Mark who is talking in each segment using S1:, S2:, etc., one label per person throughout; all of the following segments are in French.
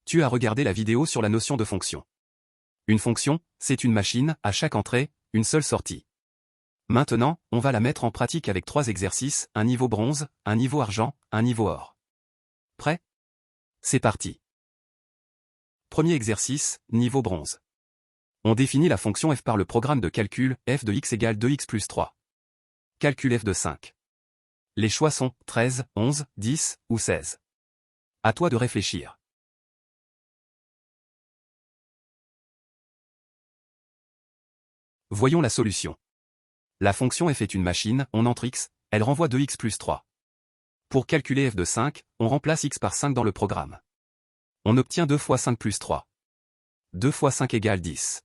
S1: Tu as regardé la vidéo sur la notion de fonction. Une fonction, c'est une machine, à chaque entrée, une seule sortie. Maintenant, on va la mettre en pratique avec 3 exercices, un niveau bronze, un niveau argent, un niveau or. Prêt? C'est parti. Premier exercice, niveau bronze. On définit la fonction f par le programme de calcul, f de x égale 2x plus 3. Calcul f de 5. Les choix sont 13, 11, 10 ou 16. À toi de réfléchir. Voyons la solution. La fonction f est une machine, on entre x, elle renvoie 2x plus 3. Pour calculer f de 5, on remplace x par 5 dans le programme. On obtient 2 fois 5 plus 3. 2 fois 5 égale 10.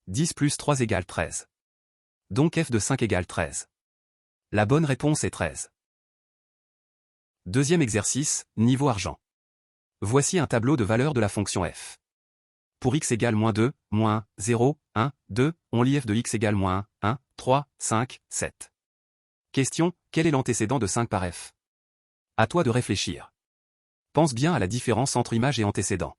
S1: 10 plus 3 égale 13. Donc f de 5 égale 13. La bonne réponse est 13. Deuxième exercice, niveau argent. Voici un tableau de valeurs de la fonction f. Pour x égale -2, -1, 0, 1, 2, on lit f de x égale -1, 1, 3, 5, 7. Question, quel est l'antécédent de 5 par f? À toi de réfléchir. Pense bien à la différence entre image et antécédent.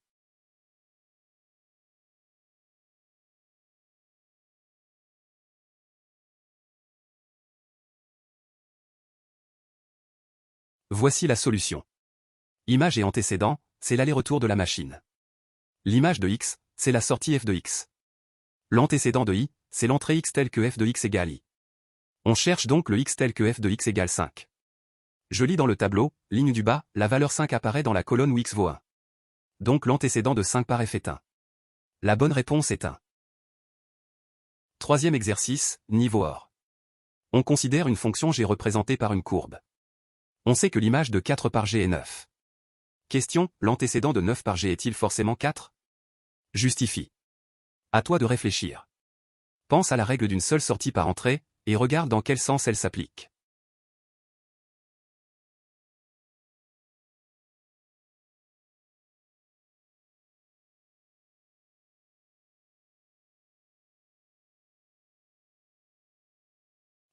S1: Voici la solution. Image et antécédent, c'est l'aller-retour de la machine. L'image de x, c'est la sortie f de x. L'antécédent de i, c'est l'entrée x telle que f de x égale i. On cherche donc le x tel que f de x égale 5. Je lis dans le tableau, ligne du bas, la valeur 5 apparaît dans la colonne où x vaut 1. Donc l'antécédent de 5 par f est 1. La bonne réponse est 1. Troisième exercice, niveau or. On considère une fonction g représentée par une courbe. On sait que l'image de 4 par g est 9. Question, l'antécédent de 9 par g est-il forcément 4? Justifie. À toi de réfléchir. Pense à la règle d'une seule sortie par entrée, et regarde dans quel sens elle s'applique.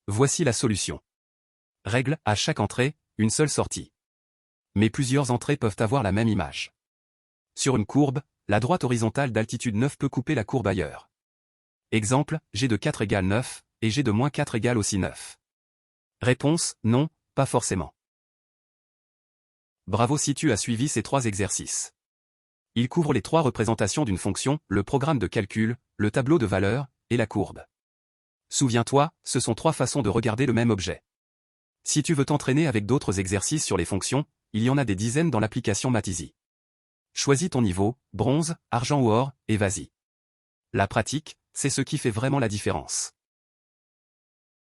S1: Voici la solution. Règle, à chaque entrée, une seule sortie. Mais plusieurs entrées peuvent avoir la même image. Sur une courbe, la droite horizontale d'altitude 9 peut couper la courbe ailleurs. Exemple, g de 4 égale 9, et g de -4 égale aussi 9. Réponse, non, pas forcément. Bravo si tu as suivi ces 3 exercices. Ils couvrent les 3 représentations d'une fonction, le programme de calcul, le tableau de valeurs, et la courbe. Souviens-toi, ce sont 3 façons de regarder le même objet. Si tu veux t'entraîner avec d'autres exercices sur les fonctions, il y en a des dizaines dans l'application Math-Easy. Choisis ton niveau, bronze, argent ou or, et vas-y. La pratique, c'est ce qui fait vraiment la différence.